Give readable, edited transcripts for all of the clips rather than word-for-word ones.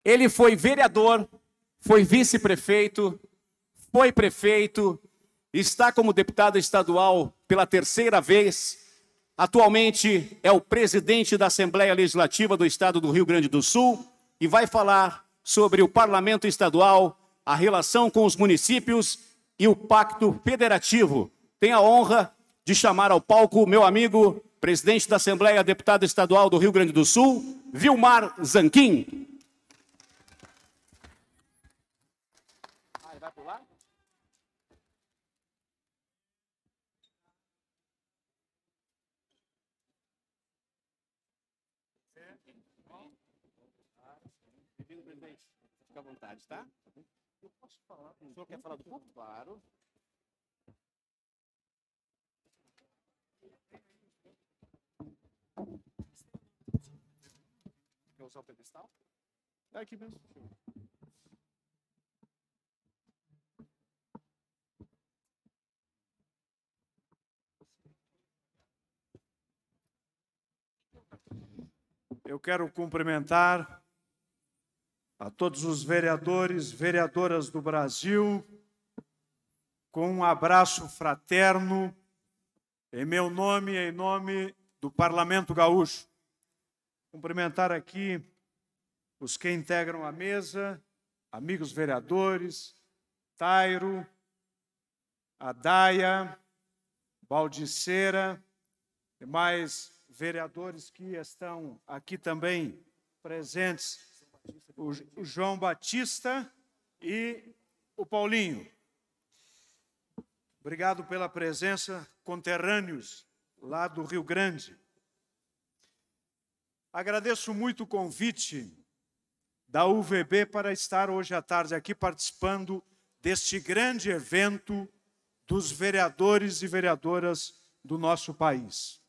Ele foi vereador, foi vice-prefeito, foi prefeito, está como deputado estadual pela terceira vez. Atualmente é o presidente da Assembleia Legislativa do Estado do Rio Grande do Sul e vai falar sobre o Parlamento Estadual, a relação com os municípios e o Pacto Federativo. Tenho a honra de chamar ao palco meu amigo, presidente da Assembleia, deputado estadual do Rio Grande do Sul, Vilmar Zanquim. Vai pular? Fica à vontade, tá? Eu posso falar? O senhor quer falar do público? Claro. Quer usar o pedestal? É aqui mesmo. Eu quero cumprimentar a todos os vereadores, vereadoras do Brasil, com um abraço fraterno, em meu nome e em nome do Parlamento Gaúcho. Cumprimentar aqui os que integram a mesa, amigos vereadores, Tairo, Adaia, Baldiceira, demais vereadores que estão aqui também presentes, o João Batista e o Paulinho. Obrigado pela presença, conterrâneos lá do Rio Grande. Agradeço muito o convite da UVB para estar hoje à tarde aqui participando deste grande evento dos vereadores e vereadoras do nosso país.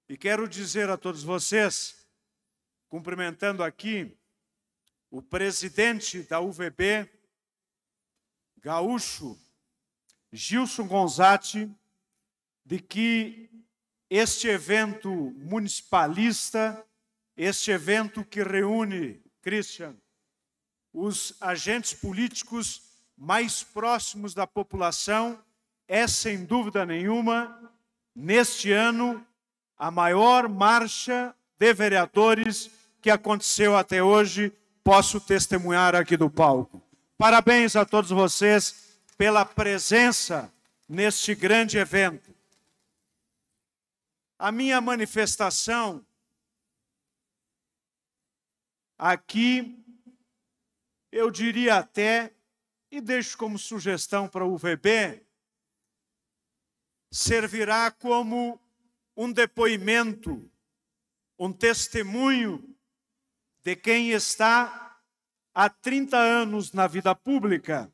E quero dizer a todos vocês, cumprimentando aqui o presidente da UVB, gaúcho, Gilson Gonzatti, de que este evento municipalista, este evento que reúne, Christian, os agentes políticos mais próximos da população, é, sem dúvida nenhuma, neste ano, a maior marcha de vereadores que aconteceu até hoje, posso testemunhar aqui do palco. Parabéns a todos vocês pela presença neste grande evento. A minha manifestação aqui, eu diria até, e deixo como sugestão para o UVB, servirá como um depoimento, um testemunho de quem está há 30 anos na vida pública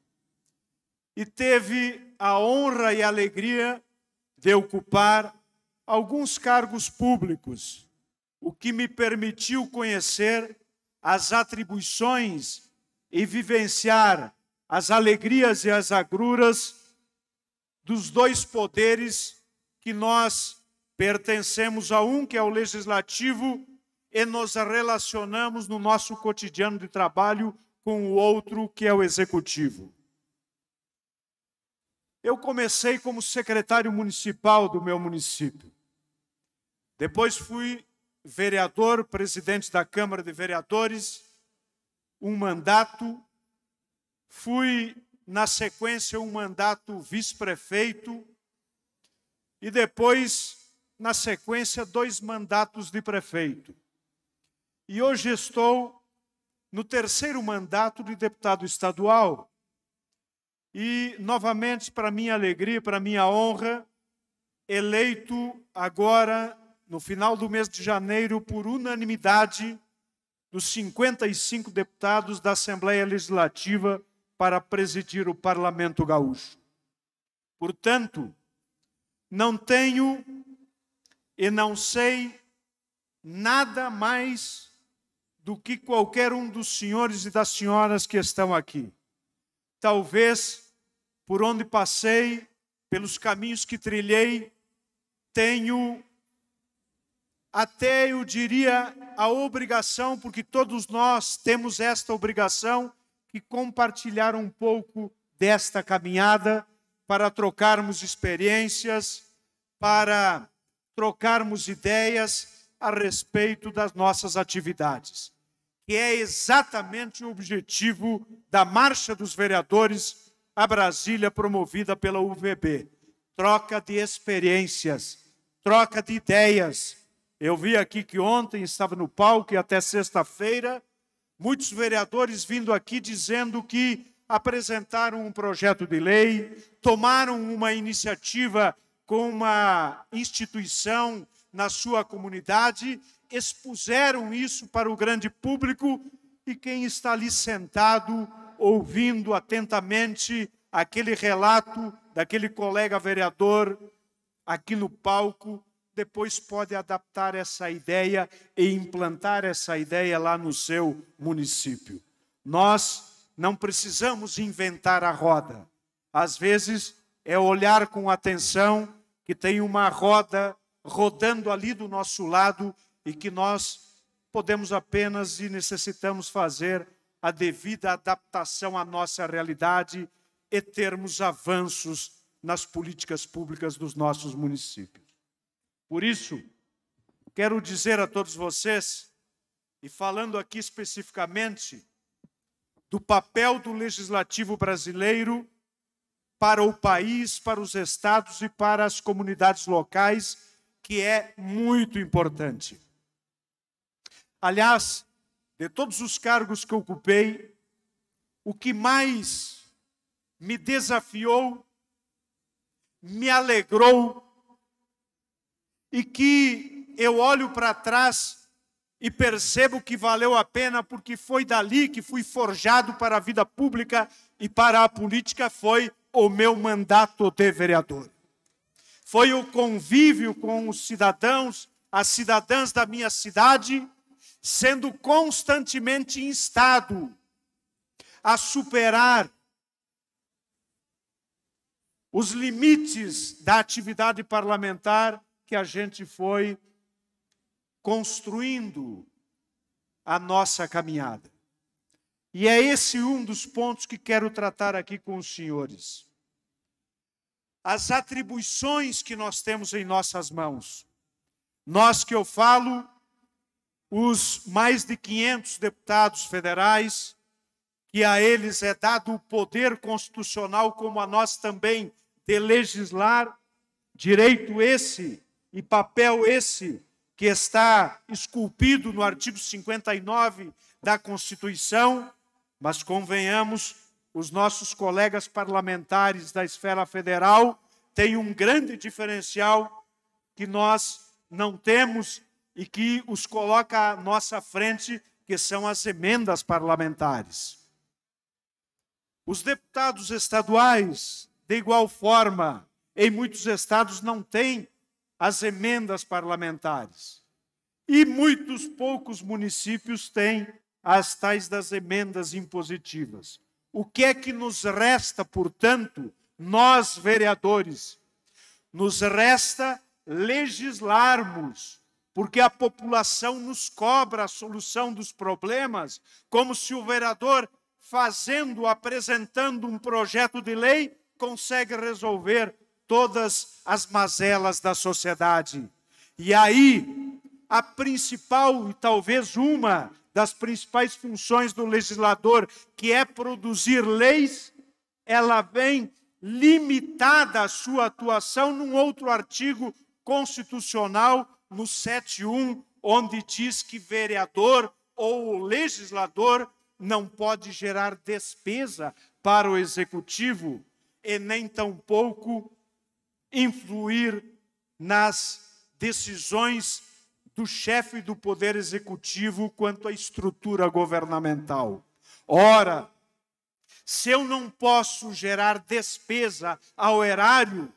e teve a honra e a alegria de ocupar alguns cargos públicos, o que me permitiu conhecer as atribuições e vivenciar as alegrias e as agruras dos dois poderes que nós pertencemos a um, que é o legislativo, e nos relacionamos no nosso cotidiano de trabalho com o outro, que é o executivo. Eu comecei como secretário municipal do meu município. Depois fui vereador, presidente da Câmara de Vereadores, um mandato. Fui, na sequência, um mandato vice-prefeito e depois, na sequência, 2 mandatos de prefeito. E hoje estou no 3º mandato de deputado estadual. E, novamente, para minha alegria, para minha honra, eleito agora, no final do mês de janeiro, por unanimidade dos 55 deputados da Assembleia Legislativa para presidir o Parlamento Gaúcho. Portanto, não tenho e não sei nada mais do que qualquer um dos senhores e das senhoras que estão aqui. Talvez, por onde passei, pelos caminhos que trilhei, tenho até eu diria a obrigação, porque todos nós temos esta obrigação, que compartilhar um pouco desta caminhada para trocarmos experiências, para trocarmos ideias a respeito das nossas atividades, que é exatamente o objetivo da Marcha dos Vereadores a Brasília, promovida pela UVB. Troca de experiências, troca de ideias. Eu vi aqui que ontem estava no palco e até sexta-feira, muitos vereadores vindo aqui dizendo que apresentaram um projeto de lei, tomaram uma iniciativa com uma instituição na sua comunidade, expuseram isso para o grande público e quem está ali sentado, ouvindo atentamente aquele relato daquele colega vereador aqui no palco, depois pode adaptar essa ideia e implantar essa ideia lá no seu município. Nós não precisamos inventar a roda. Às vezes é olhar com atenção que tem uma roda rodando ali do nosso lado e que nós podemos apenas e necessitamos fazer a devida adaptação à nossa realidade e termos avanços nas políticas públicas dos nossos municípios. Por isso, quero dizer a todos vocês, e falando aqui especificamente do papel do legislativo brasileiro para o país, para os estados e para as comunidades locais, que é muito importante. Aliás, de todos os cargos que eu ocupei, o que mais me desafiou, me alegrou, e que eu olho para trás e percebo que valeu a pena, porque foi dali que fui forjado para a vida pública e para a política, foi o meu mandato de vereador. Foi o convívio com os cidadãos, as cidadãs da minha cidade, sendo constantemente instado a superar os limites da atividade parlamentar que a gente foi construindo a nossa caminhada. E é esse um dos pontos que quero tratar aqui com os senhores. As atribuições que nós temos em nossas mãos. Nós que eu falo, os mais de 500 deputados federais, que a eles é dado o poder constitucional, como a nós também, de legislar, direito esse e papel esse que está esculpido no artigo 59 da Constituição, mas convenhamos, os nossos colegas parlamentares da esfera federal têm um grande diferencial que nós não temos e que os coloca à nossa frente, que são as emendas parlamentares. Os deputados estaduais, de igual forma, em muitos estados não têm as emendas parlamentares. E muitos poucos municípios têm as tais das emendas impositivas. O que é que nos resta, portanto, nós vereadores? Nos resta legislarmos, porque a população nos cobra a solução dos problemas, como se o vereador, apresentando um projeto de lei, consegue resolver todas as mazelas da sociedade. E aí, a principal, e talvez uma das principais funções do legislador, que é produzir leis, ela vem limitada a sua atuação num outro artigo constitucional, no 7.1, onde diz que vereador ou legislador não pode gerar despesa para o executivo e nem tampouco influir nas decisões do chefe do Poder Executivo quanto à estrutura governamental. Ora, se eu não posso gerar despesa ao erário,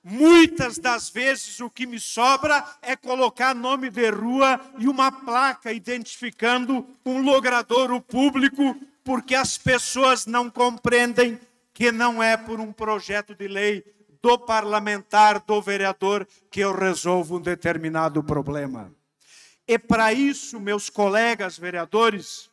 muitas das vezes o que me sobra é colocar nome de rua e uma placa identificando um logradouro público, porque as pessoas não compreendem que não é por um projeto de lei do parlamentar, do vereador, que eu resolvo um determinado problema. E para isso, meus colegas vereadores,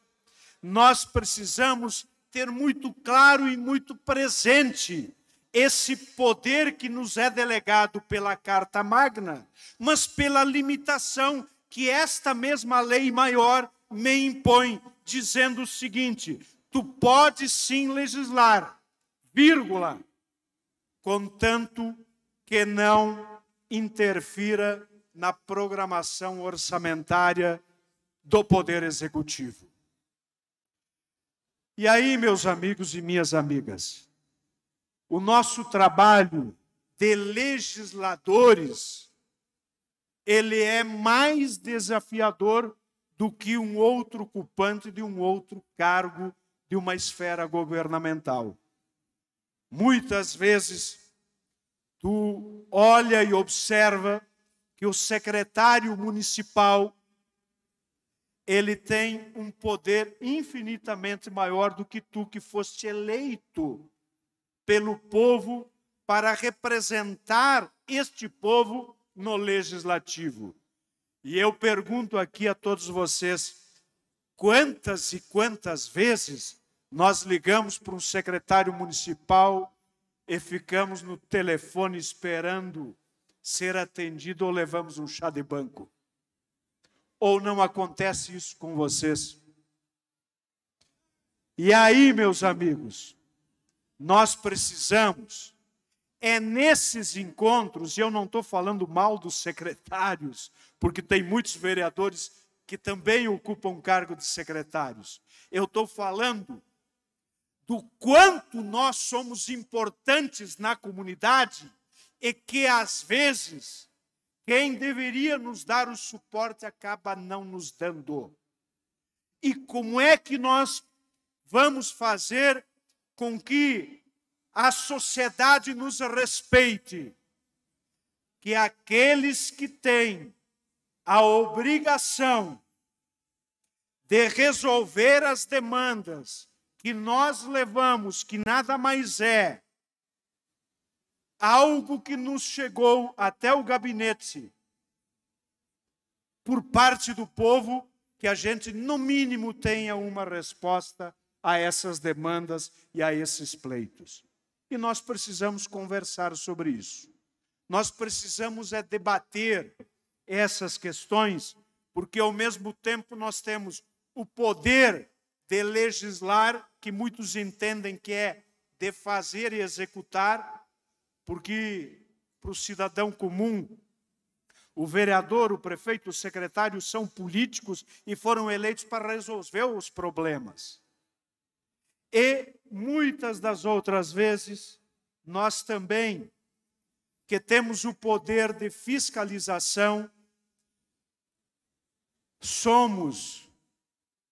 nós precisamos ter muito claro e muito presente esse poder que nos é delegado pela Carta Magna, mas pela limitação que esta mesma lei maior me impõe, dizendo o seguinte: tu podes sim legislar, vírgula, contanto que não interfira na programação orçamentária do Poder Executivo. E aí, meus amigos e minhas amigas, o nosso trabalho de legisladores, ele é mais desafiador do que um outro ocupante de um outro cargo de uma esfera governamental. Muitas vezes, tu olha e observa que o secretário municipal, ele tem um poder infinitamente maior do que tu, que foste eleito pelo povo para representar este povo no legislativo. E eu pergunto aqui a todos vocês, quantas e quantas vezes nós ligamos para um secretário municipal e ficamos no telefone esperando ser atendido ou levamos um chá de banco? Ou não acontece isso com vocês? E aí, meus amigos, nós precisamos, é nesses encontros, e eu não estou falando mal dos secretários, porque tem muitos vereadores que também ocupam cargo de secretários. Eu estou falando do quanto nós somos importantes na comunidade e que, às vezes, quem deveria nos dar o suporte acaba não nos dando. E como é que nós vamos fazer com que a sociedade nos respeite? Que aqueles que têm a obrigação de resolver as demandas que nós levamos, que nada mais é algo que nos chegou até o gabinete por parte do povo, que a gente, no mínimo, tenha uma resposta a essas demandas e a esses pleitos. E nós precisamos conversar sobre isso. Nós precisamos debater essas questões, porque ao mesmo tempo nós temos o poder de legislar, que muitos entendem que é de fazer e executar, porque para o cidadão comum, o vereador, o prefeito, o secretário são políticos e foram eleitos para resolver os problemas. E muitas das outras vezes, nós também, que temos o poder de fiscalização, somos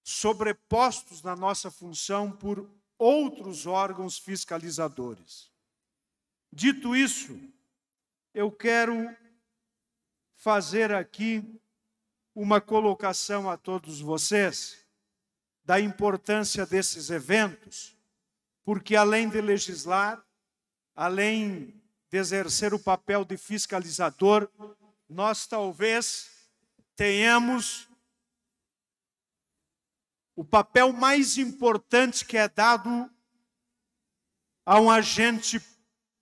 sobrepostos na nossa função por outros órgãos fiscalizadores. Dito isso, eu quero fazer aqui uma colocação a todos vocês da importância desses eventos, porque além de legislar, além de exercer o papel de fiscalizador, nós talvez tenhamos o papel mais importante que é dado a um agente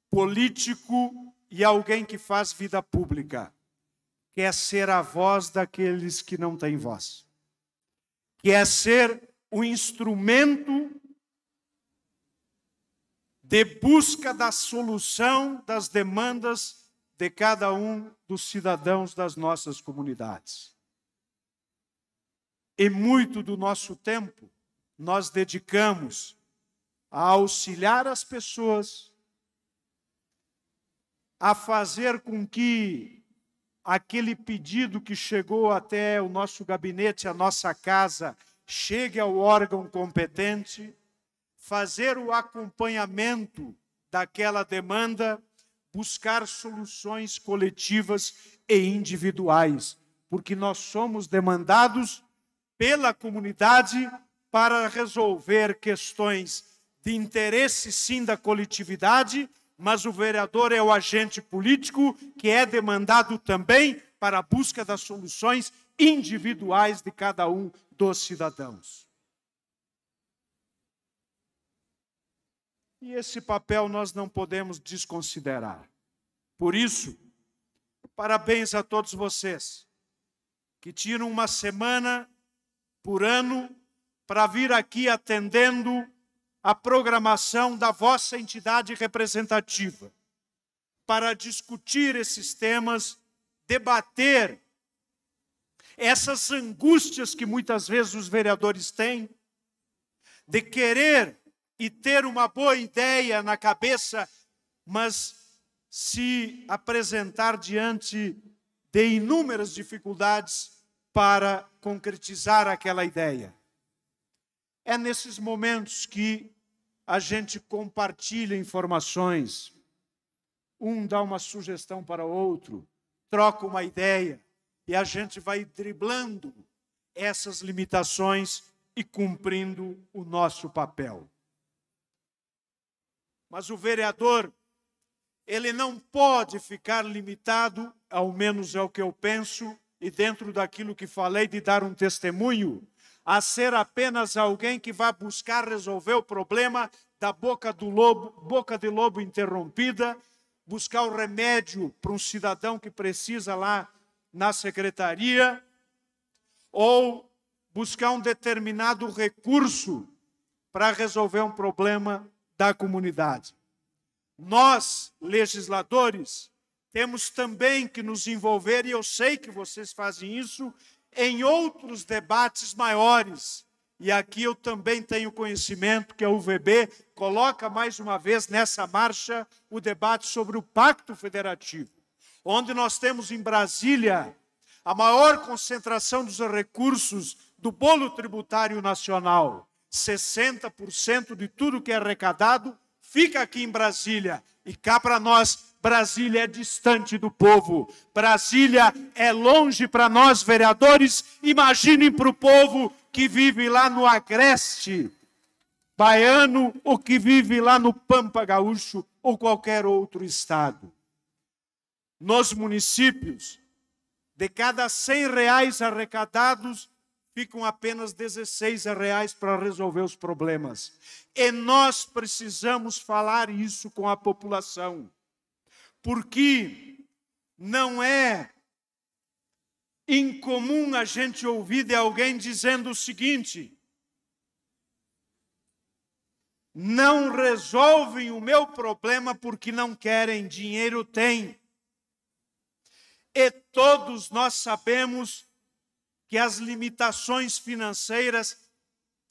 político e alguém que faz vida pública, que é ser a voz daqueles que não têm voz, que é ser o instrumento de busca da solução das demandas de cada um dos cidadãos das nossas comunidades. E muito do nosso tempo nós dedicamos a auxiliar as pessoas, a fazer com que aquele pedido que chegou até o nosso gabinete, a nossa casa, chegue ao órgão competente, fazer o acompanhamento daquela demanda, buscar soluções coletivas e individuais, porque nós somos demandados pela comunidade para resolver questões de interesse, sim, da coletividade, mas o vereador é o agente político que é demandado também para a busca das soluções individuais de cada um dos cidadãos. E esse papel nós não podemos desconsiderar. Por isso, parabéns a todos vocês que tiram uma semana por ano para vir aqui atendendo a programação da vossa entidade representativa, para discutir esses temas, debater essas angústias que muitas vezes os vereadores têm, de querer e ter uma boa ideia na cabeça, mas se apresentar diante de inúmeras dificuldades para concretizar aquela ideia. É nesses momentos que a gente compartilha informações, um dá uma sugestão para o outro, troca uma ideia, e a gente vai driblando essas limitações e cumprindo o nosso papel. Mas o vereador, ele não pode ficar limitado, ao menos é o que eu penso, e dentro daquilo que falei de dar um testemunho, a ser apenas alguém que vai buscar resolver o problema da boca de lobo interrompida, buscar o remédio para um cidadão que precisa lá na secretaria, ou buscar um determinado recurso para resolver um problema da comunidade. Nós, legisladores, temos também que nos envolver, e eu sei que vocês fazem isso, em outros debates maiores. E aqui eu também tenho conhecimento que a UVB coloca mais uma vez nessa marcha o debate sobre o Pacto Federativo, onde nós temos em Brasília a maior concentração dos recursos do bolo tributário nacional. 60% de tudo que é arrecadado fica aqui em Brasília. E cá para nós, Brasília é distante do povo. Brasília é longe para nós, vereadores. Imaginem para o povo que vive lá no Agreste baiano ou que vive lá no Pampa Gaúcho ou qualquer outro estado. Nos municípios, de cada R$100 arrecadados, ficam apenas R$16 para resolver os problemas. E nós precisamos falar isso com a população, porque não é incomum a gente ouvir de alguém dizendo o seguinte: não resolvem o meu problema porque não querem, dinheiro tem. E todos nós sabemos que as limitações financeiras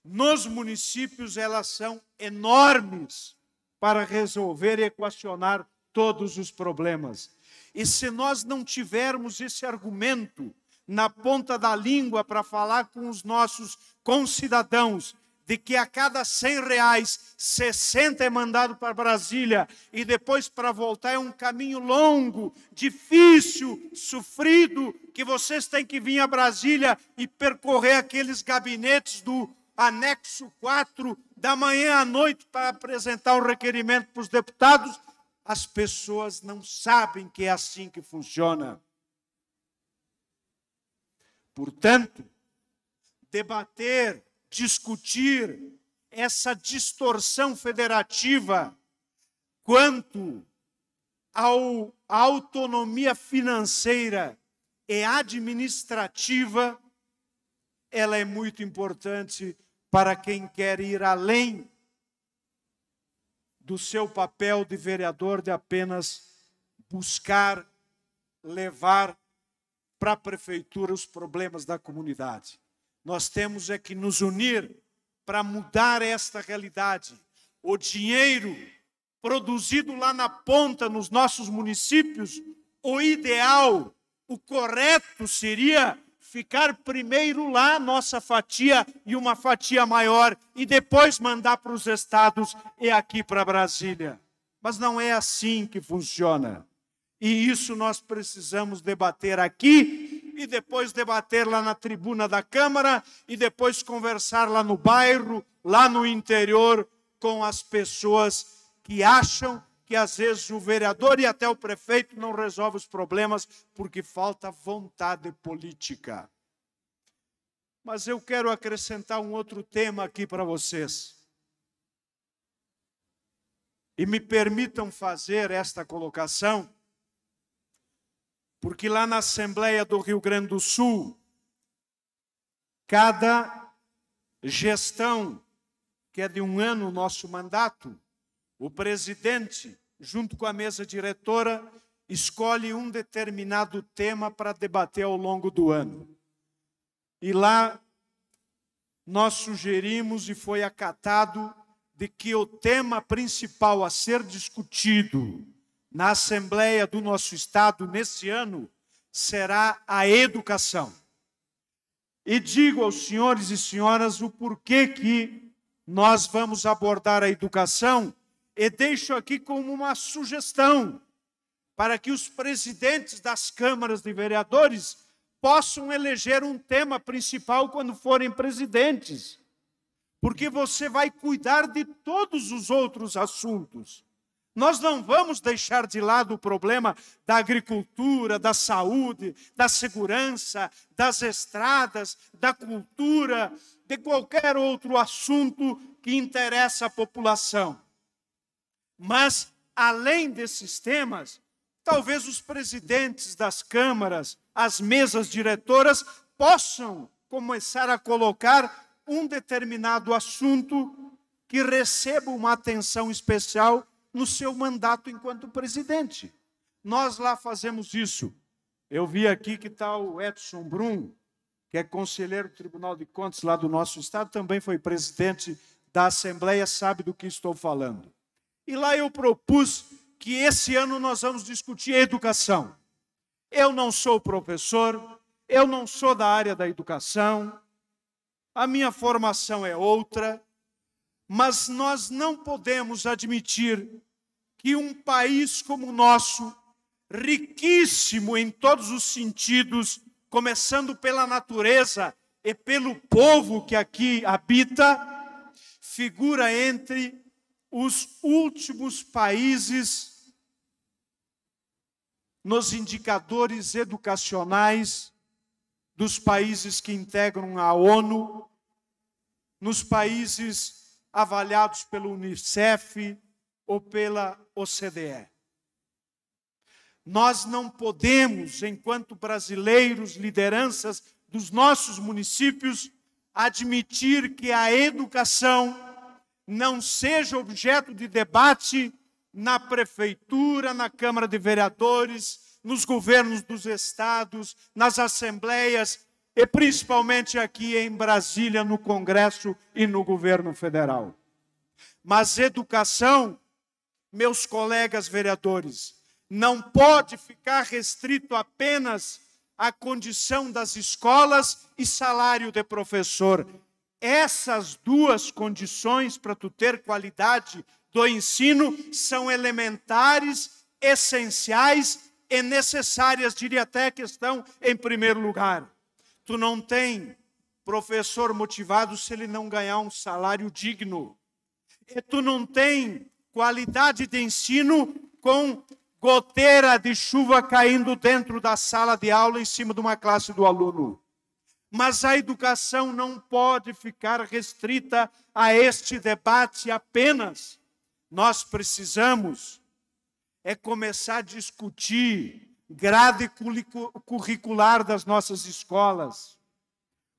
nos municípios, elas são enormes para resolver e equacionar todos os problemas. E se nós não tivermos esse argumento na ponta da língua para falar com os nossos concidadãos, de que a cada R$100, 60 é mandado para Brasília e depois para voltar é um caminho longo, difícil, sofrido, que vocês têm que vir a Brasília e percorrer aqueles gabinetes do anexo 4 da manhã à noite para apresentar o requerimento para os deputados. As pessoas não sabem que é assim que funciona. Portanto, debater, discutir essa distorção federativa quanto à autonomia financeira e administrativa, ela é muito importante para quem quer ir além do seu papel de vereador, de apenas buscar levar para a prefeitura os problemas da comunidade. Nós temos é que nos unir para mudar esta realidade. O dinheiro produzido lá na ponta, nos nossos municípios, o ideal, o correto seria ficar primeiro lá, nossa fatia e uma fatia maior, e depois mandar para os estados e aqui para Brasília. Mas não é assim que funciona. E isso nós precisamos debater aqui, e depois debater lá na tribuna da Câmara, e depois conversar lá no bairro, lá no interior, com as pessoas que acham que às vezes o vereador e até o prefeito não resolvem os problemas porque falta vontade política. Mas eu quero acrescentar um outro tema aqui para vocês. E me permitam fazer esta colocação, porque lá na Assembleia do Rio Grande do Sul, cada gestão, que é de um ano o nosso mandato, o presidente, junto com a mesa diretora, escolhe um determinado tema para debater ao longo do ano. E lá nós sugerimos e foi acatado de que o tema principal a ser discutido na Assembleia do nosso Estado nesse ano será a educação. E digo aos senhores e senhoras o porquê que nós vamos abordar a educação e deixo aqui como uma sugestão para que os presidentes das câmaras de vereadores possam eleger um tema principal quando forem presidentes. Porque você vai cuidar de todos os outros assuntos. Nós não vamos deixar de lado o problema da agricultura, da saúde, da segurança, das estradas, da cultura, de qualquer outro assunto que interessa a população. Mas, além desses temas, talvez os presidentes das câmaras, as mesas diretoras, possam começar a colocar um determinado assunto que receba uma atenção especial no seu mandato enquanto presidente. Nós lá fazemos isso. Eu vi aqui que está o Edson Brum, que é conselheiro do Tribunal de Contas lá do nosso estado, também foi presidente da Assembleia, sabe do que estou falando. E lá eu propus que esse ano nós vamos discutir educação. Eu não sou professor, eu não sou da área da educação, a minha formação é outra, mas nós não podemos admitir que um país como o nosso, riquíssimo em todos os sentidos, começando pela natureza e pelo povo que aqui habita, figura entre os últimos países nos indicadores educacionais dos países que integram a ONU, nos países avaliados pelo Unicef ou pela OCDE. Nós não podemos, enquanto brasileiros, lideranças dos nossos municípios, admitir que a educação não seja objeto de debate na prefeitura, na Câmara de Vereadores, nos governos dos estados, nas assembleias e principalmente aqui em Brasília, no Congresso e no governo federal. Mas educação, meus colegas vereadores, não pode ficar restrito apenas à condição das escolas e salário de professor. Essas duas condições para tu ter qualidade do ensino são elementares, essenciais e necessárias, diria até que estão em primeiro lugar. Tu não tem professor motivado se ele não ganhar um salário digno. E tu não tem qualidade de ensino com goteira de chuva caindo dentro da sala de aula em cima de uma classe do aluno. Mas a educação não pode ficar restrita a este debate apenas. Nós precisamos começar a discutir grade curricular das nossas escolas.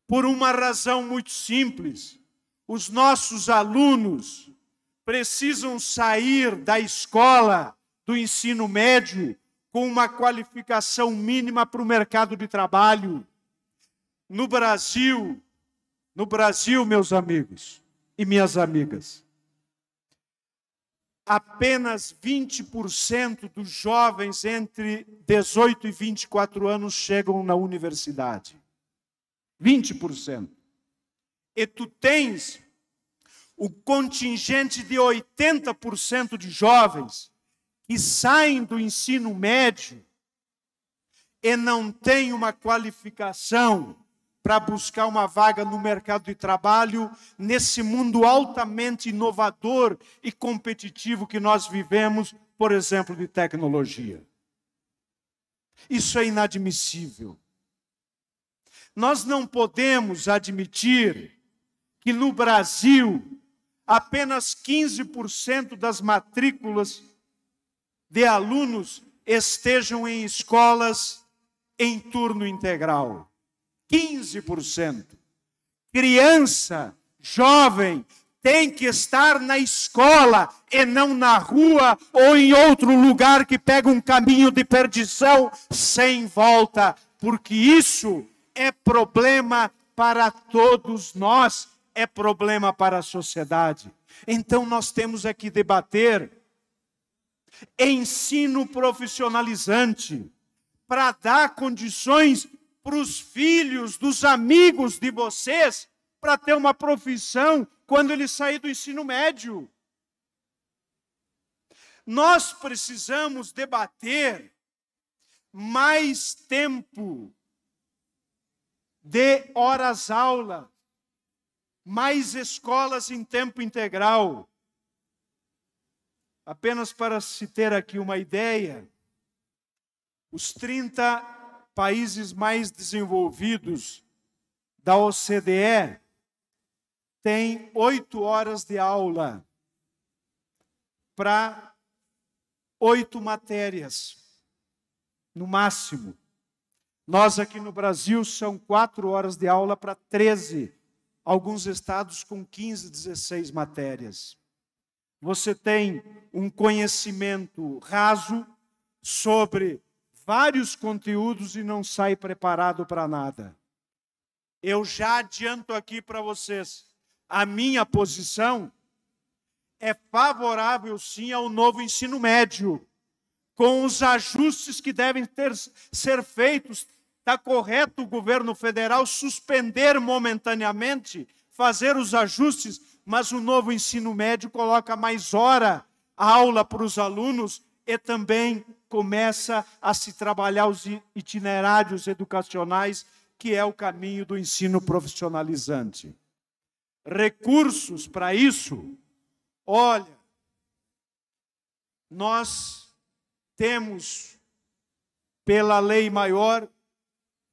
Por uma razão muito simples. Os nossos alunos precisam sair da escola, do ensino médio, com uma qualificação mínima para o mercado de trabalho. No Brasil, meus amigos e minhas amigas, apenas 20% dos jovens entre 18 e 24 anos chegam na universidade. 20%. E tu tens o contingente de 80% de jovens que saem do ensino médio e não têm uma qualificação para buscar uma vaga no mercado de trabalho, nesse mundo altamente inovador e competitivo que nós vivemos, por exemplo, de tecnologia. Isso é inadmissível. Nós não podemos admitir que no Brasil apenas 15% das matrículas de alunos estejam em escolas em turno integral. 15%. Criança, jovem, tem que estar na escola e não na rua ou em outro lugar que pega um caminho de perdição sem volta, porque isso é problema para todos nós, é problema para a sociedade. Então nós temos aqui debater ensino profissionalizante para dar condições para os filhos dos amigos de vocês para ter uma profissão quando ele sair do ensino médio. Nós precisamos debater mais tempo de horas-aula, mais escolas em tempo integral. Apenas para se ter aqui uma ideia, os 30 países mais desenvolvidos da OCDE têm 8 horas de aula para 8 matérias, no máximo. Nós aqui no Brasil são 4 horas de aula para 13, alguns estados com 15, 16 matérias. Você tem um conhecimento raso sobre vários conteúdos e não sai preparado para nada. Eu já adianto aqui para vocês, a minha posição é favorável sim ao novo ensino médio, com os ajustes que devem ser feitos. Está correto o governo federal suspender momentaneamente, fazer os ajustes, mas o novo ensino médio coloca mais aula para os alunos e também começa a se trabalhar os itinerários educacionais, que é o caminho do ensino profissionalizante. Recursos para isso, olha, nós temos, pela lei maior,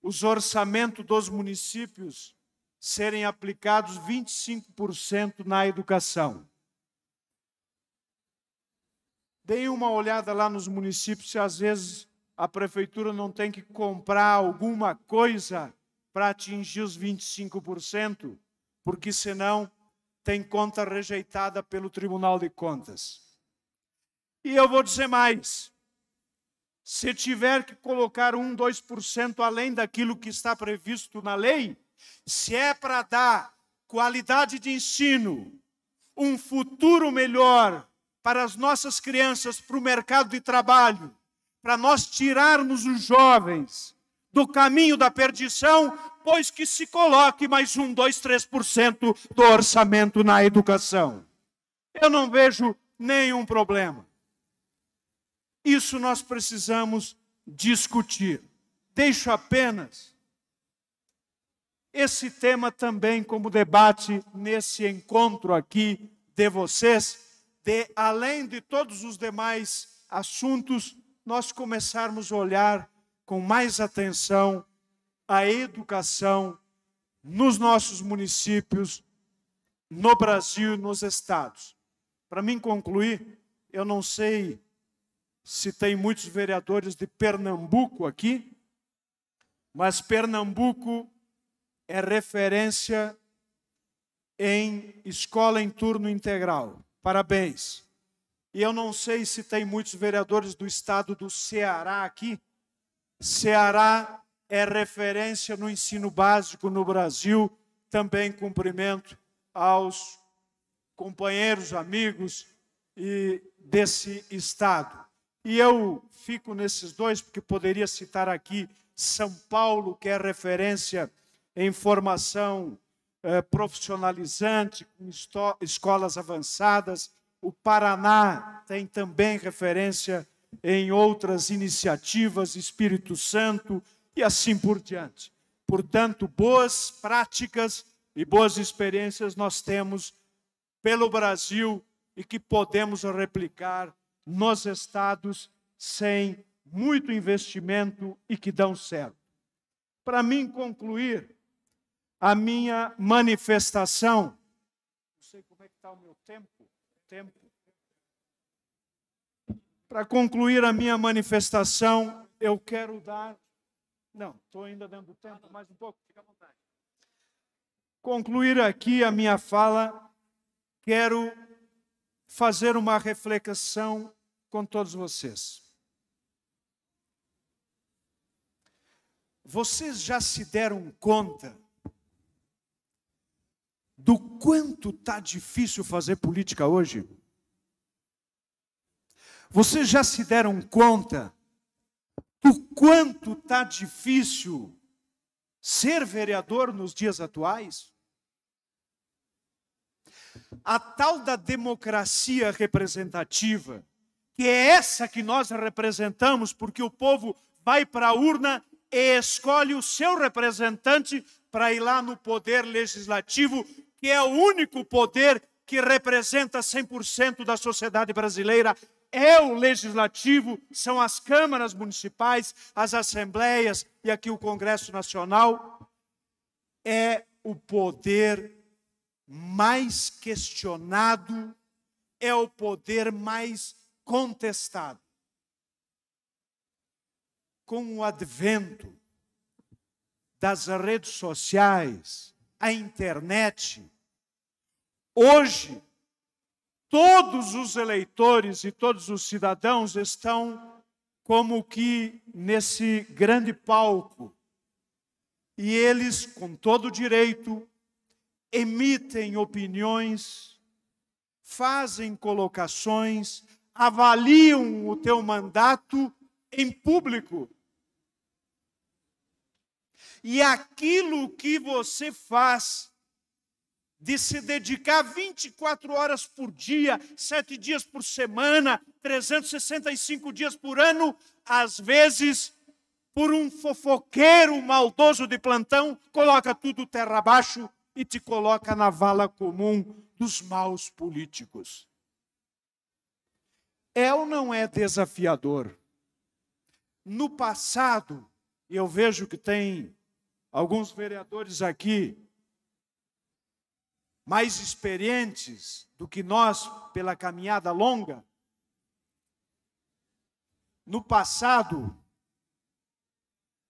os orçamentos dos municípios serem aplicados 25% na educação. Deem uma olhada lá nos municípios, se às vezes a prefeitura não tem que comprar alguma coisa para atingir os 25%, porque senão tem conta rejeitada pelo Tribunal de Contas. E eu vou dizer mais, se tiver que colocar 1, 2% além daquilo que está previsto na lei, se é para dar qualidade de ensino, um futuro melhor para as nossas crianças, para o mercado de trabalho, para nós tirarmos os jovens do caminho da perdição, pois que se coloque mais 1, 2, 3% do orçamento na educação. Eu não vejo nenhum problema. Isso nós precisamos discutir. Deixo apenas esse tema também como debate nesse encontro aqui de vocês, de além de todos os demais assuntos, nós começarmos a olhar com mais atenção a educação nos nossos municípios, no Brasil e nos estados. Para mim concluir, eu não sei se tem muitos vereadores de Pernambuco aqui, mas Pernambuco é referência em escola em turno integral. Parabéns. E eu não sei se tem muitos vereadores do estado do Ceará aqui. Ceará é referência no ensino básico no Brasil. Também cumprimento aos companheiros, amigos desse estado. E eu fico nesses dois, porque poderia citar aqui São Paulo, que é referência em formação profissionalizante, com escolas avançadas. O Paraná tem também referência em outras iniciativas, Espírito Santo e assim por diante. Portanto, boas práticas e boas experiências nós temos pelo Brasil e que podemos replicar nos estados sem muito investimento e que dão certo. para mim concluir a minha manifestação. Não sei como é que está o meu tempo. Para concluir a minha manifestação, eu quero dar... Não, estou ainda dando tempo, mais um pouco, fica à vontade. Concluir aqui a minha fala, quero fazer uma reflexão com todos vocês. Vocês já se deram conta do quanto está difícil fazer política hoje? Vocês já se deram conta do quanto está difícil ser vereador nos dias atuais? A tal da democracia representativa, que é essa que nós representamos, porque o povo vai para a urna e escolhe o seu representante para ir lá no poder legislativo, que é o único poder que representa 100% da sociedade brasileira. É o legislativo, são as câmaras municipais, as assembleias e aqui o Congresso Nacional. É o poder mais questionado, é o poder mais contestado. Com o advento das redes sociais, a internet, hoje, todos os eleitores e todos os cidadãos estão como que nesse grande palco. E eles, com todo direito, emitem opiniões, fazem colocações, avaliam o teu mandato em público. E aquilo que você faz de se dedicar 24 horas por dia, 7 dias por semana, 365 dias por ano, às vezes, por um fofoqueiro maldoso de plantão, coloca tudo terra abaixo e te coloca na vala comum dos maus políticos. É ou não é desafiador? No passado, eu vejo que tem alguns vereadores aqui mais experientes do que nós pela caminhada longa. No passado,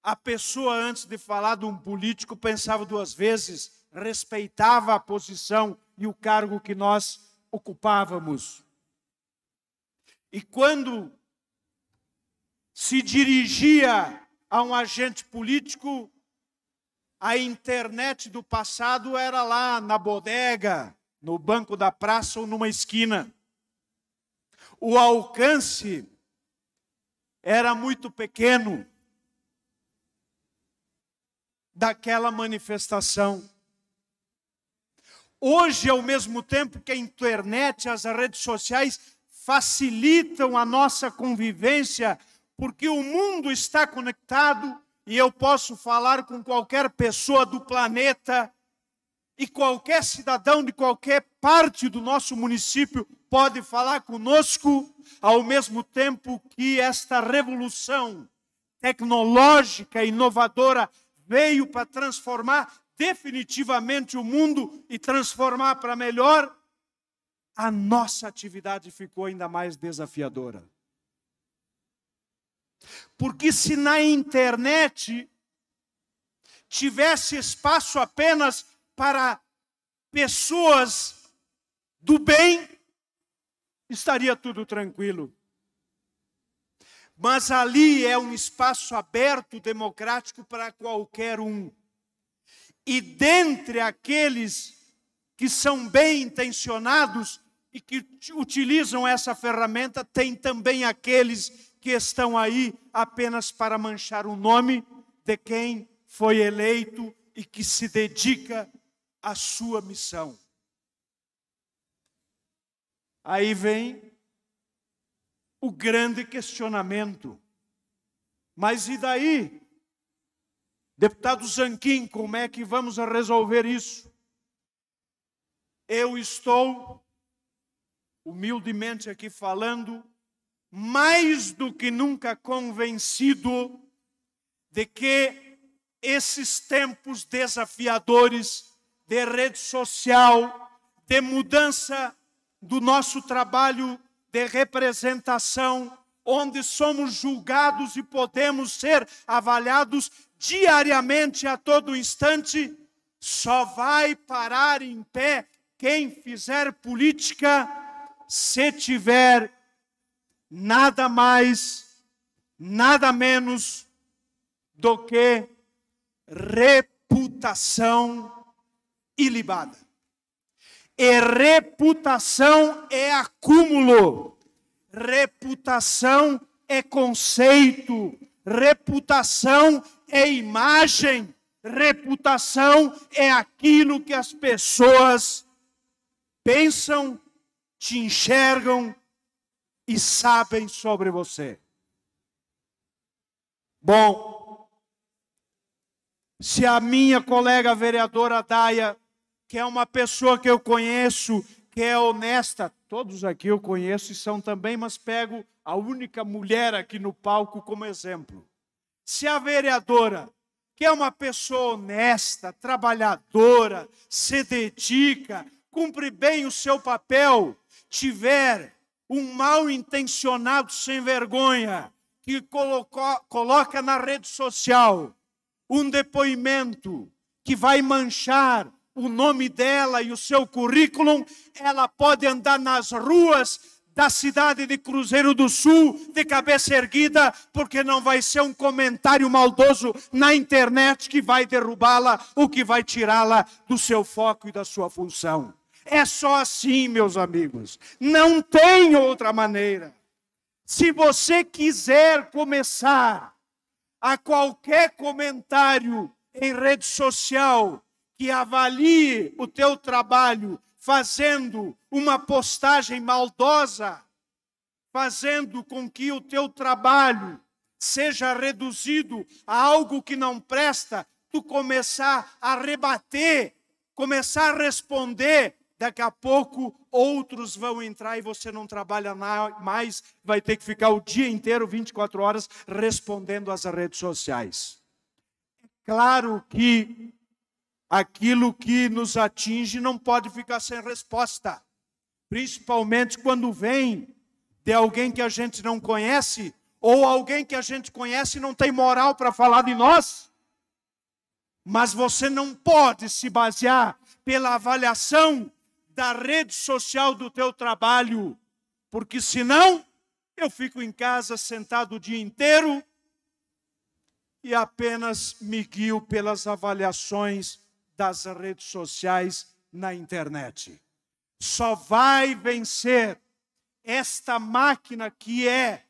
a pessoa, antes de falar de um político, pensava duas vezes, respeitava a posição e o cargo que nós ocupávamos. E quando se dirigia a um agente político, a internet do passado era lá na bodega, no banco da praça ou numa esquina. O alcance era muito pequeno daquela manifestação. Hoje, ao mesmo tempo que a internet, as redes sociais facilitam a nossa convivência, porque o mundo está conectado, e eu posso falar com qualquer pessoa do planeta, e qualquer cidadão de qualquer parte do nosso município pode falar conosco, ao mesmo tempo que esta revolução tecnológica e inovadora veio para transformar definitivamente o mundo e transformar para melhor, a nossa atividade ficou ainda mais desafiadora. Porque se na internet tivesse espaço apenas para pessoas do bem, estaria tudo tranquilo. Mas ali é um espaço aberto, democrático para qualquer um. E dentre aqueles que são bem intencionados e que utilizam essa ferramenta, tem também aqueles que estão aí apenas para manchar o nome de quem foi eleito e que se dedica à sua missão. Aí vem o grande questionamento. Mas e daí? Deputado Zanquim, como é que vamos resolver isso? Eu estou, humildemente aqui falando, mais do que nunca convencido de que esses tempos desafiadores de rede social, de mudança do nosso trabalho de representação, onde somos julgados e podemos ser avaliados diariamente, a todo instante, só vai parar em pé quem fizer política se tiver nada mais, nada menos do que reputação ilibada. E reputação é acúmulo, reputação é conceito, reputação é imagem, reputação é aquilo que as pessoas pensam, te enxergam e sabem sobre você. Bom, se a minha colega vereadora Daia, que é uma pessoa que eu conheço, que é honesta, todos aqui eu conheço e são também, mas pego a única mulher aqui no palco como exemplo. Se a vereadora, que é uma pessoa honesta, trabalhadora, se dedica, cumpre bem o seu papel, tiver um mal intencionado sem vergonha, que coloca na rede social um depoimento que vai manchar o nome dela e o seu currículo, ela pode andar nas ruas da cidade de Cruzeiro do Sul de cabeça erguida, porque não vai ser um comentário maldoso na internet que vai derrubá-la ou que vai tirá-la do seu foco e da sua função. É só assim, meus amigos. Não tem outra maneira. Se você quiser começar a qualquer comentário em rede social que avalie o teu trabalho fazendo uma postagem maldosa, fazendo com que o teu trabalho seja reduzido a algo que não presta, tu começar a rebater, começar a responder, daqui a pouco outros vão entrar e você não trabalha mais, vai ter que ficar o dia inteiro, 24 horas, respondendo às redes sociais. Claro que aquilo que nos atinge não pode ficar sem resposta, principalmente quando vem de alguém que a gente não conhece, ou alguém que a gente conhece e não tem moral para falar de nós. Mas você não pode se basear pela avaliação da rede social do teu trabalho, porque senão eu fico em casa sentado o dia inteiro e apenas me guio pelas avaliações das redes sociais na internet. Só vai vencer esta máquina que é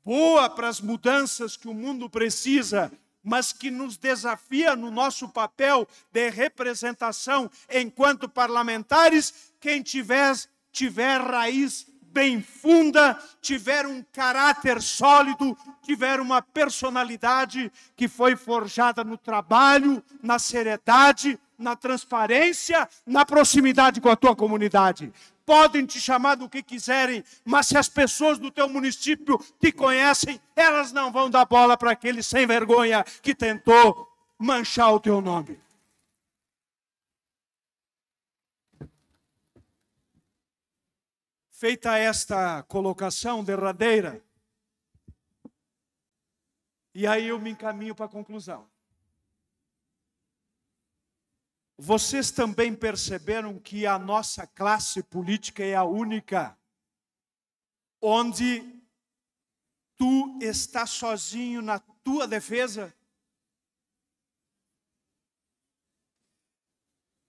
boa para as mudanças que o mundo precisa, mas que nos desafia no nosso papel de representação enquanto parlamentares, quem tiver raiz bem funda, tiver um caráter sólido, tiver uma personalidade que foi forjada no trabalho, na seriedade, na transparência, na proximidade com a tua comunidade. Podem te chamar do que quiserem, mas se as pessoas do teu município te conhecem, elas não vão dar bola para aquele sem vergonha que tentou manchar o teu nome. Feita esta colocação derradeira, e aí eu me encaminho para a conclusão. Vocês também perceberam que a nossa classe política é a única onde tu estás sozinho na tua defesa?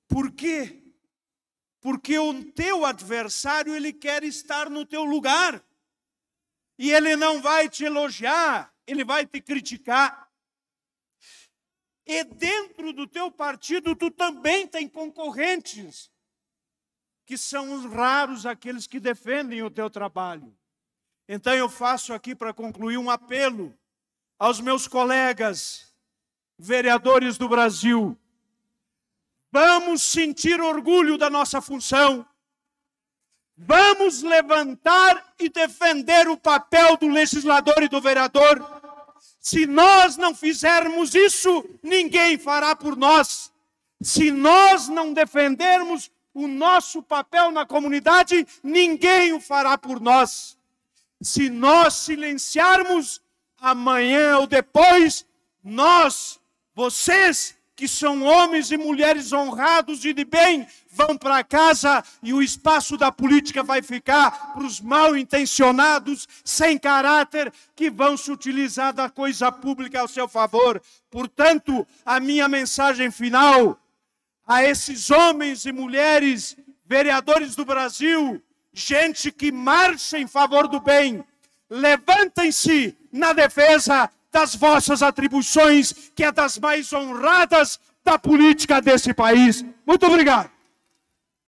Por quê? Porque o teu adversário, ele quer estar no teu lugar. E ele não vai te elogiar, ele vai te criticar. E dentro do teu partido, tu também tem concorrentes, que são os raros aqueles que defendem o teu trabalho. Então eu faço aqui, para concluir, um apelo aos meus colegas vereadores do Brasil. Vamos sentir orgulho da nossa função. Vamos levantar e defender o papel do legislador e do vereador. Se nós não fizermos isso, ninguém fará por nós. Se nós não defendermos o nosso papel na comunidade, ninguém o fará por nós. Se nós silenciarmos, amanhã ou depois, nós, vocês que são homens e mulheres honrados e de bem, vão para casa e o espaço da política vai ficar para os mal intencionados, sem caráter, que vão se utilizar da coisa pública ao seu favor. Portanto, a minha mensagem final a esses homens e mulheres, vereadores do Brasil, gente que marcha em favor do bem, levantem-se na defesa das vossas atribuições, que é das mais honradas da política desse país. Muito obrigado.